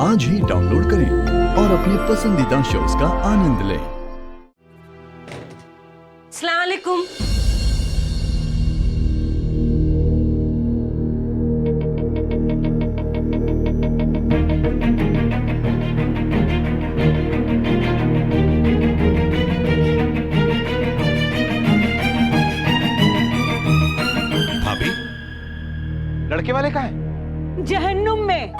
आज ही डाउनलोड करें और अपने पसंदीदा शोज का आनंद लें। अस्सलाम वालेकुम। भाभी, लड़के वाले कहाँ हैं? जहन्नुम में।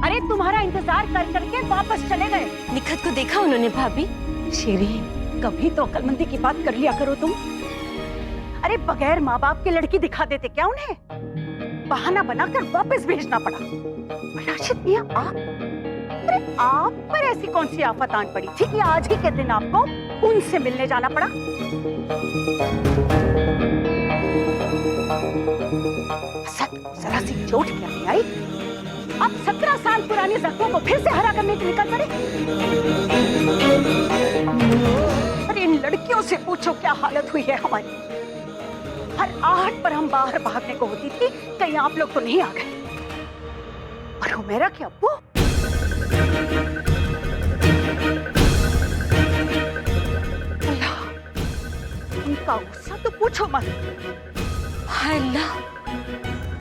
अरे तुम्हारा इंतजार कर करके वापस चले गए। निखत को देखा उन्होंने भाभी? शेरी, कभी तो अक्लमंदी की बात कर लिया करो तुम। अरे बगैर माँ बाप की लड़की दिखा देते क्या उन्हें? बहाना बनाकर वापस भेजना पड़ा। राशिद मियां, अरे आप पर ऐसी कौन सी आफत आन पड़ी थी कि आज ही के दिन आपको उनसे मिलने जाना पड़ा? जरा सी चोट क्या नहीं आई? अब 17 साल पुराने जख्मों को फिर से हरा करने के निकल पड़े। अरे इन लड़कियों से पूछो क्या हालत हुई है हमारी। हर आहट पर हम बाहर भागने को होती थी, कहीं आप लोग तो नहीं आ गए। और हुमैरा के अब्बू, अल्लाह, उनका गुस्सा तो पूछो मत। हाय अल्लाह,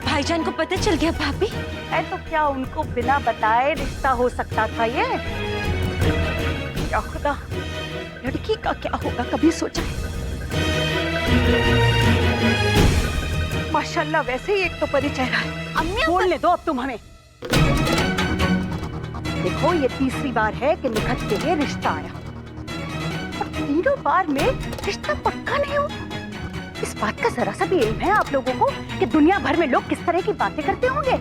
भाईजान को पता चल गया भाभी? है तो क्या उनको बिना बताए रिश्ता हो सकता था ये? क्या खुदा, लड़की का क्या होगा कभी सोचा है? माशाल्लाह, वैसे ही एक तो परिचय रहा है। अम्मी बोलने दो अब तुम हमें। देखो, ये तीसरी बार है कि निखत के लिए रिश्ता आया और तीनों बार में रिश्ता पक्का नहीं हुआ। इस बात का जरा सा भी इल्म है आप लोगों को कि दुनिया भर में लोग किस तरह की बातें करते होंगे?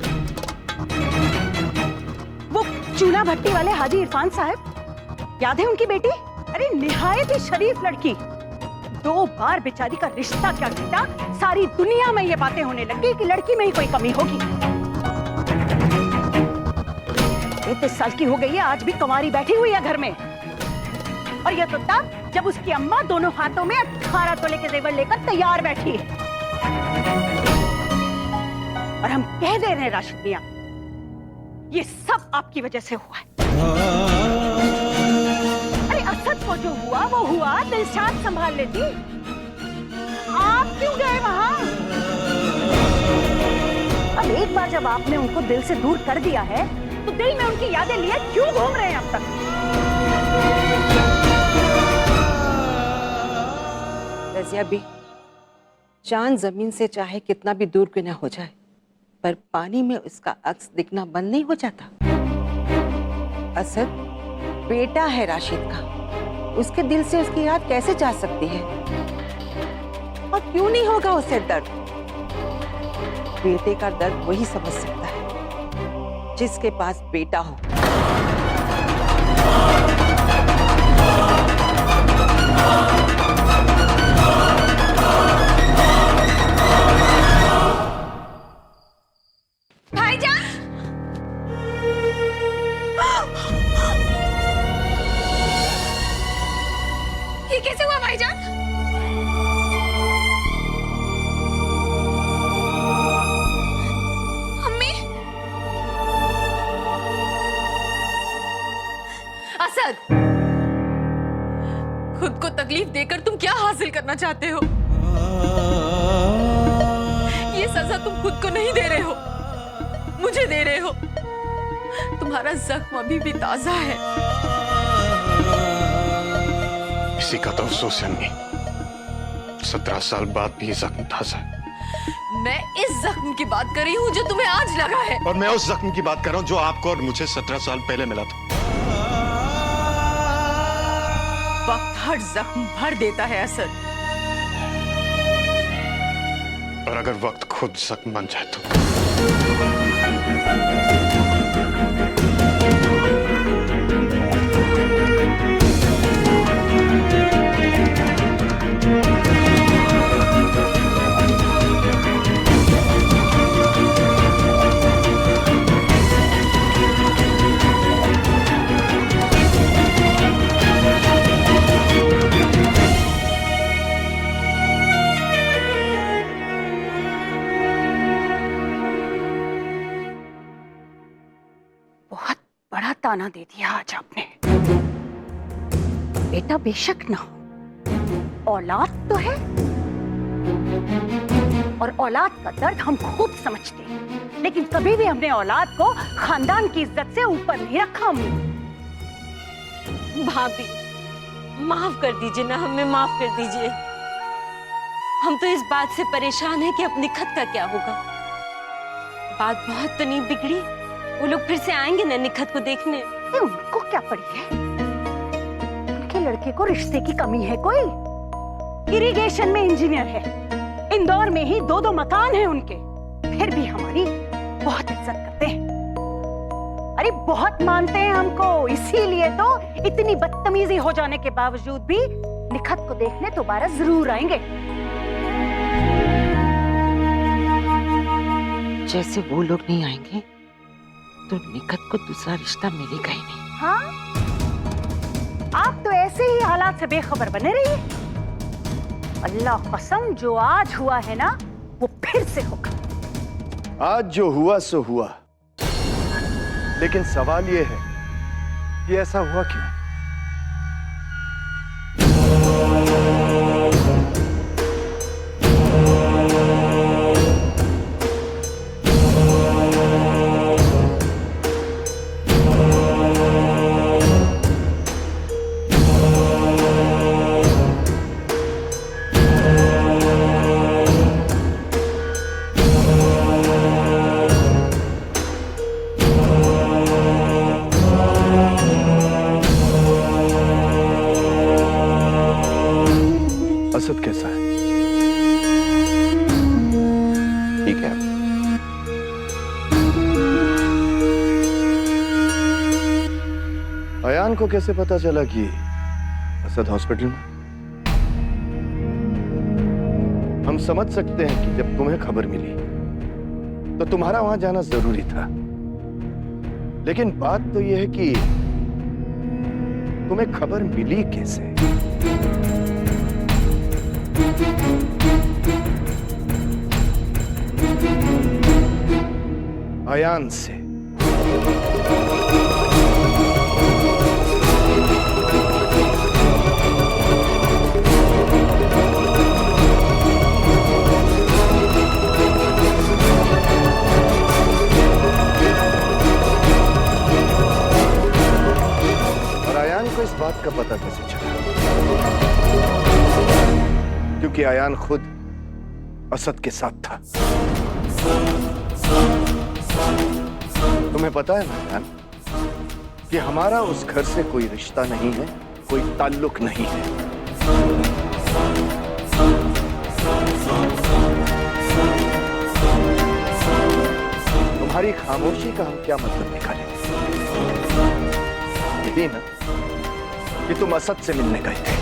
वो चूना भट्टी वाले हाजी इरफान साहब, याद है उनकी बेटी? अरे निहायत ही शरीफ लड़की। 2 बार बेचारी का रिश्ता क्या कहता, सारी दुनिया में ये बातें होने लगी कि लड़की में ही कोई कमी होगी। 33 साल की हो गई है, आज भी कुंवारी बैठी हुई है घर में। और ये तो तब जब उसकी अम्मा दोनों हाथों में 18 तोले के जेवर लेकर तैयार बैठी है। और हम कह दे रहे हैं राशिद मियां, ये सब आपकी वजह से हुआ है। अरे असद को जो हुआ वो हुआ, दिलशाद संभाल लेती। आप क्यों गए वहां? अब एक बार जब आपने उनको दिल से दूर कर दिया है तो दिल में उनकी यादें लिए क्यों घूम रहे हैं अब तक? रज़िया भी, चांद जमीन से चाहे कितना भी दूर क्यों ना हो जाए, पर पानी में उसका अक्स दिखना बंद नहीं हो जाता। असद बेटा है राशिद का, उसके दिल से उसकी याद कैसे जा सकती है? और क्यों नहीं होगा उसे दर्द? बेटे का दर्द वही समझ सकता है जिसके पास बेटा हो। भाईजान! ये कैसे हुआ भाईजान? अम्मी! असद, खुद को तकलीफ देकर तुम क्या हासिल करना चाहते हो? ये सजा तुम खुद को नहीं दे रहे हो, मुझे दे रहे हो। तुम्हारा जख्म अभी भी ताजा है। इसी का तो अफसोस है अम्मी, 17 साल बाद भी ये जख्म ताजा है। मैं इस जख्म की बात कर रही हूँ जो तुम्हें आज लगा है। और मैं उस जख्म की बात कर रहा हूँ जो आपको और मुझे 17 साल पहले मिला था। वक्त हर जख्म भर देता है असद। और अगर वक्त खुद जख्म बन जाए तो? ताना दे दिया आज आपने। बेटा बेशक ना हो, औलाद तो है, और औलाद का दर्द हम खूब समझते हैं, लेकिन कभी भी हमने औलाद को खानदान की इज्जत से ऊपर नहीं रखा। अम्मी भाभी माफ कर दीजिए ना, हमें माफ कर दीजिए। हम तो इस बात से परेशान हैं कि अपनी खत का क्या होगा। बात बहुत तो नहीं बिगड़ी, वो लोग फिर से आएंगे ना निखत को देखने। उनको क्या पड़ी है? उनके लड़के को रिश्ते की कमी है कोई? इरिगेशन में इंजीनियर है, इंदौर में ही 2-2 मकान हैं उनके, फिर भी हमारी बहुत इज्जत करते हैं। अरे बहुत मानते हैं हमको, इसीलिए तो इतनी बदतमीजी हो जाने के बावजूद भी निखत को देखने दोबारा जरूर आएंगे। जैसे वो लोग नहीं आएंगे तो निखत को दूसरा रिश्ता मिलेगा ही नहीं। हाँ, आप तो ऐसे ही हालात से बेखबर बने रहिए। अल्लाह कसम, जो आज हुआ है ना वो फिर से होगा। आज जो हुआ सो हुआ, लेकिन सवाल यह है कि ऐसा हुआ क्यों? असद कैसा है? ठीक है। अयान को कैसे पता चला कि असद हॉस्पिटल में? हम समझ सकते हैं कि जब तुम्हें खबर मिली तो तुम्हारा वहां जाना जरूरी था, लेकिन बात तो यह है कि तुम्हें खबर मिली कैसे? अयान से। और अयान को इस बात का पता कैसे चला? क्योंकि अयान खुद असद के साथ था। तुम्हें पता है ना अयान कि हमारा उस घर से कोई रिश्ता नहीं है, कोई ताल्लुक नहीं है। तुम्हारी खामोशी का हम क्या मतलब निकालें? यही ना कि तुम असद से मिलने गए थे।